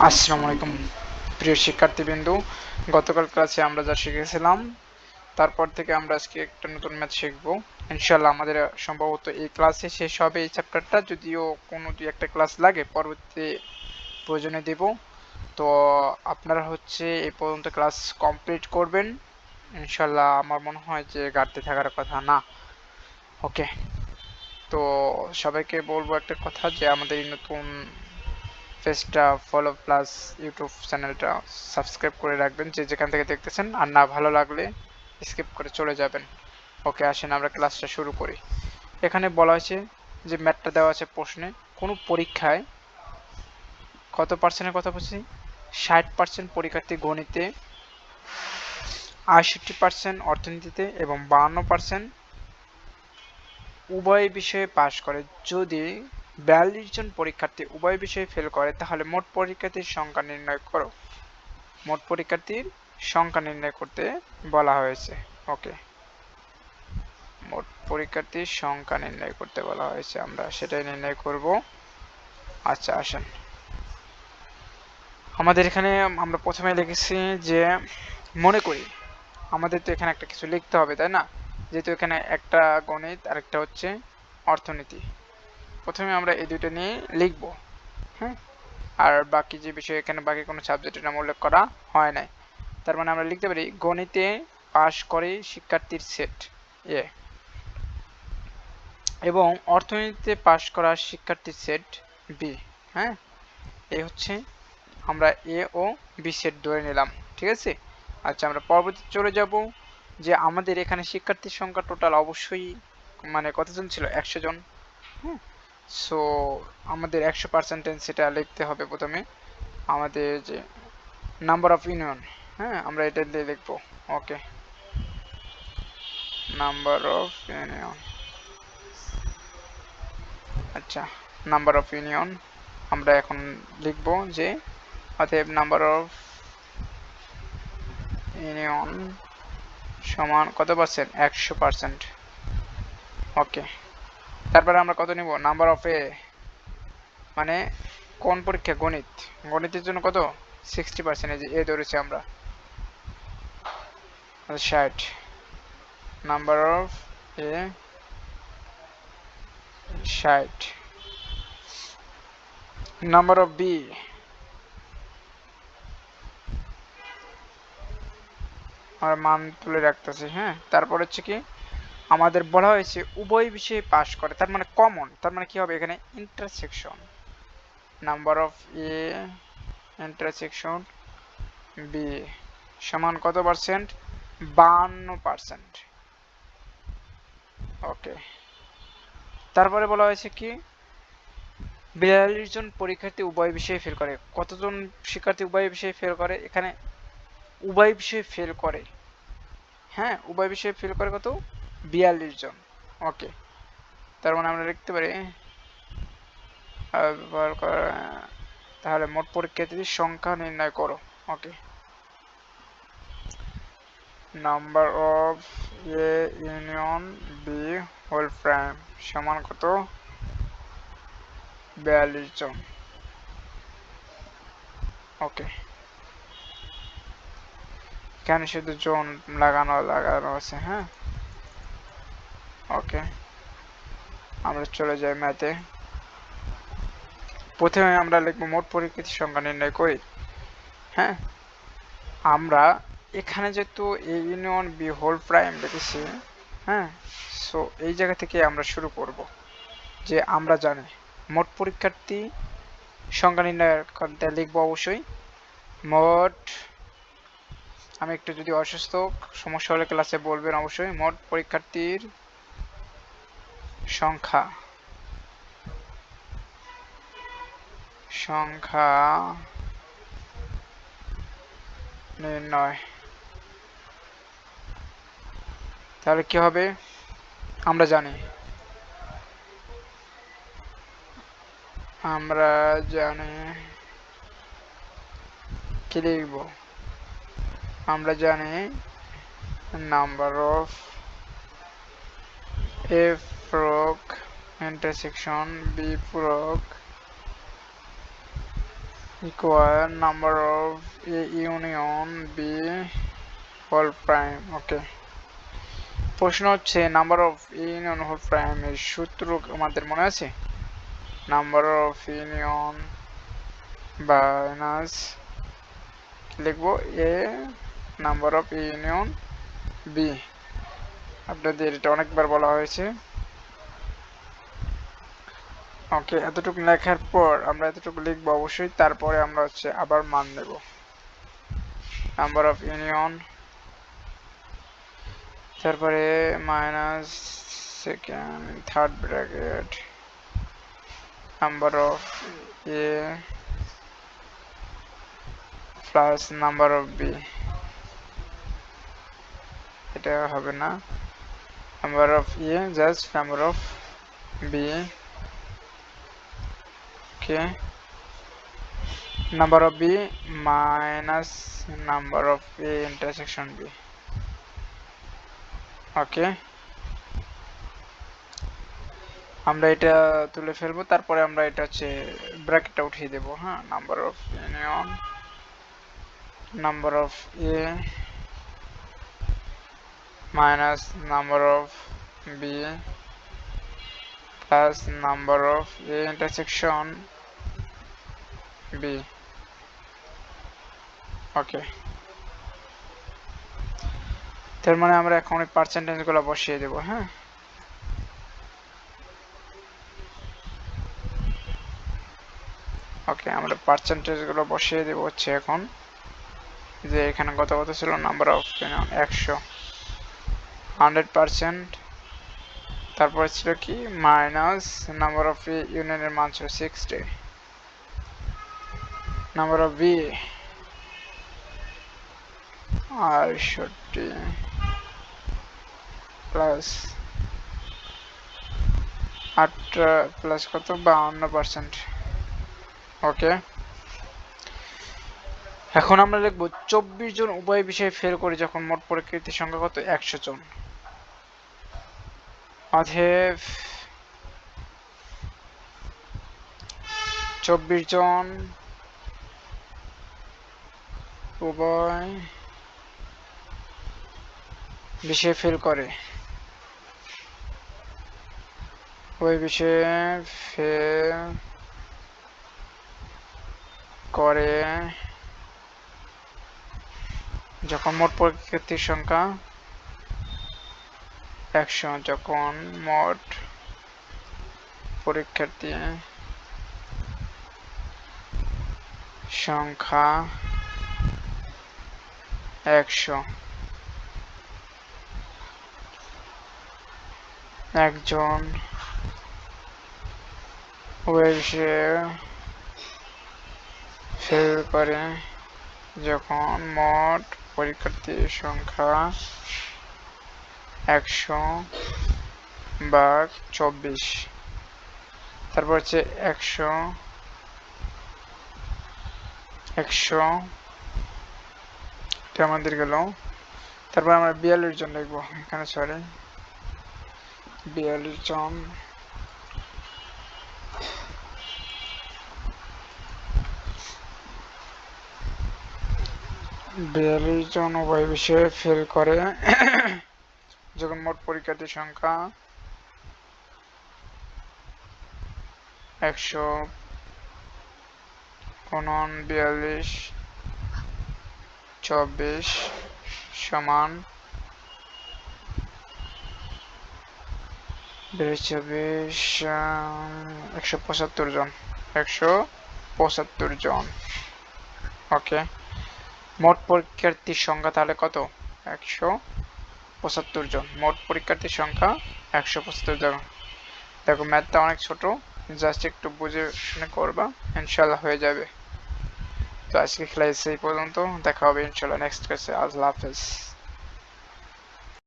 আসসালামু আলাইকুম প্রিয় শিক্ষার্থীবৃন্দু। গতকাল ক্লাসে আমরা যা শিখেছিলাম তারপর থেকে আমরা আজকে একটা নতুন ম্যাথ শিখব। ইনশাআল্লাহ আমাদের সম্ভবত এই ক্লাসে শেষ হবে এই চ্যাপ্টারটা, যদিও কোনো দুই একটা ক্লাস লাগে পরবর্তী প্রয়োজনে দেব। তো আপনারা এই পর্যন্ত ক্লাস কমপ্লিট করবেন ইনশাআল্লাহ। আমার মনে হয় যে ঘাটতি থাকার কথা না। ওকে, তো সবাইকে বলবো একটা কথা, যে আমাদের এই নতুন পেজটা ফলো প্লাস ইউটিউব চ্যানেলটা সাবস্ক্রাইব করে রাখবেন যে যেখান থেকে দেখতেছেন, আর না ভালো লাগলে স্কিপ করে চলে যাবেন। ওকে, আসেন আমরা ক্লাসটা শুরু করি। এখানে বলা হয়েছে যে ম্যাথটা দেওয়া আছে প্রশ্নে, কোনো পরীক্ষায় কত পার্সেন্টের কথা বলছি, 60% পরীক্ষার্থী গণিতে, 68% অর্থনীতিতে এবং 52% উভয় বিষয়ে পাশ করে। যদি 42 জন পরীক্ষার্থী উভয় বিষয়ে ফেল করে তাহলে মোট পরীক্ষার্থীর সংখ্যা নির্ণয় করো। মোট পরীক্ষার্থীর সংখ্যা নির্ণয় করতে বলা হয়েছে। ওকে, মোট পরীক্ষার্থীর সংখ্যা নির্ণয় করতে বলা হয়েছে, আমরা সেটাই নির্ণয় করব। আচ্ছা আসেন, আমাদের এখানে আমরা প্রথমে লিখেছি যে মনে করি আমাদের তো এখানে একটা কিছু লিখতে হবে, তাই না? যেহেতু এখানে একটা গণিত আর একটা হচ্ছে অর্থনীতি, প্রথমে আমরা এই দুইটা নিয়ে লিখব। হ্যাঁ, আর বাকি যে বিষয় এখানে বাকি কোনো সাবজেক্টের নাম উল্লেখ করা হয় নাই। তার মানে আমরা লিখতে পারি গণিতে পাশ করে শিক্ষার্থীর সেট এ এবং অর্থনীতিতে পাশ করা শিক্ষার্থীর সেট বি। হ্যাঁ, এই হচ্ছে আমরা এ ও বি সেট ধরে নিলাম, ঠিক আছে। আচ্ছা, আমরা পরবর্তী চলে যাব যে আমাদের এখানে শিক্ষার্থীর সংখ্যা টোটাল অবশ্যই মানে কতজন ছিল, 100 জন। হ্যাঁ, সো আমাদের 100% সেটা লিখতে হবে প্রথমে। আমাদের যে নাম্বার অফ ইউনিয়ন, হ্যাঁ আমরা এটা দিয়ে লিখবো। ওকে, নাম্বার অফ ইউনিয়ন। আচ্ছা, নাম্বার অফ ইউনিয়ন আমরা এখন লিখব যে অতএব নাম্বার অফ ইউনিয়ন সমান কত পার্সেন্ট, 100%। ওকে, তারপরে আমরা কত নিব, নাম্বার অফ এ মানে কোন পরীক্ষা, গণিত, গণিতের জন্য কত 60%, এই যে এ ধরেছি আমরা 60। Number of A 60, number of B আমরা মান তুলে রাখতেছি। হ্যাঁ, তারপর হচ্ছে কি আমাদের বলা হয়েছে উভয় বিষয়ে পাশ করে, তার মানে কমন, তার মানে কি হবে এখানে intersection. Number of A intersection B সমান কত পার্সেন্ট, 52%। ওকে, তারপরে বলা হয়েছে কি 42 জন পরীক্ষার্থী উভয় বিষয়ে ফেল করে। কতজন শিক্ষার্থী উভয় বিষয়ে ফেল করে, এখানে উভয় বিষয়ে ফেল করে। হ্যাঁ, উভয় বিষয়ে ফেল করে কত, 42 জন। ওকে, তার মানে আমরা লিখতে পারি ব্যবহার করে, তাহলে মোট পরীক্ষার্থীর সংখ্যা নির্ণয় করো। Okay, number of A union B whole prime সমান কত, 42 জন। ওকে, এখানে শুধু জন লাগানো আছে। হ্যাঁ, ওকে, আমরা চলে যাই ম্যাথে। প্রথমে আমরা লিখবো মোট পরীক্ষার্থীর সংখ্যা নির্ণয় করি। হ্যাঁ, আমরা এখানে যেহেতু A union B whole prime লিখেছি, হ্যাঁ, সো এই জায়গা থেকে আমরা শুরু করব যে আমরা জানি মোট পরীক্ষার্থী সংখ্যা নির্ণয় করতে লিখবো অবশ্যই মোট, আমি একটু যদি অসুস্থ সমস্যা হলে ক্লাসে বলবেন অবশ্যই, মোট পরীক্ষার্থীর সংখ্যা সংখ্যা নির্ণয়। তাহলে কি হবে, আমরা জানি কি লিখব, আমরা জানি নাম্বার অফ এ প্রয়োগ ইন্টারসেকশন বি প্রয়োগ equal number of A union B whole prime. Okay, প্রশ্ন হচ্ছে number of union whole prime এর সূত্র আমাদের মনে আছে? নাম্বার অফ ইউনিয়ন মাইনাস লিখবো এ নাম্বার অফ ইউনিয়ন বি। আপনাদের এটা অনেকবার বলা হয়েছে। ওকে, এতটুকু লেখার পর আমরা এতটুকু লিখবো অবশ্যই, তারপরে আমরা হচ্ছে আবার মান নেব। নাম্বার অফ ইউনিয়ন, তারপরে minus second third bracket number of A plus number of B. এটা হবে না, number of A just number of B. Okay, number of b minus number of a intersection b. Okay, আমরা এটা তুলে ফেলবো, তারপরে আমরা এটা হচ্ছে ব্র্যাকেটটা উঠিয়ে দেব। হ্যাঁ, number of union number of A minus number of B plus number of A intersection B. Okay, তার মানে আমরা এখন এই পার্সেন্টেজ গুলো বসিয়ে দেব। হ্যাঁ, ওকে, আমরা পার্সেন্টেজ গুলো বসিয়ে দেব হচ্ছে এখন, যে এখানে কত কত ছিল নাম্বার অফ 100 100%, তারপর ছিল কি মাইনাস নাম্বার অফ ইউনিয়নের মান ছিল 60, number of B 68 plus 8 plus কত 52%। ওকে, এখন আমরা লিখবো 24 জন উভয় বিষয়ে ফেল করে যখন মোট পরীক্ষার্থীর সংখ্যা কত 100 জন। অতএব 24 জন উভয় বিষয়ে ফেল করে, ওই বিষয়ে ফেল করে যখন মোট পরীক্ষার্থীর সংখ্যা 100, যখন মোট পরীক্ষার্থী সংখ্যা 100, একজন ওই বিষয়ে ফেল করে যখন মোট পরীক্ষার্থীর সংখ্যা 100 ভাগ 24, তারপর হচ্ছে 100 এটা আমাদের গেল। তারপর আমরা 42 জন লিখবো এখানে, সরি 42 জন উভয় বিষয়ে ফেল করে যখন মোট পরীক্ষার্থীর সংখ্যা 142 24 সমান 175 জন 175 জন। ওকে, মোট পরীক্ষার্থীর সংখ্যা তাহলে কত 175 জন, মোট পরীক্ষার্থীর সংখ্যা 175 জন। দেখো ম্যাথটা অনেক ছোট, জাস্ট একটু বুঝে শুনে করবা, ইনশাআল্লাহ হয়ে যাবে। তো আজকে ক্লাস এই পর্যন্ত, দেখা হবে ইনশাআল্লাহ নেক্সট ক্লাসে। আল্লাহ হাফেজ।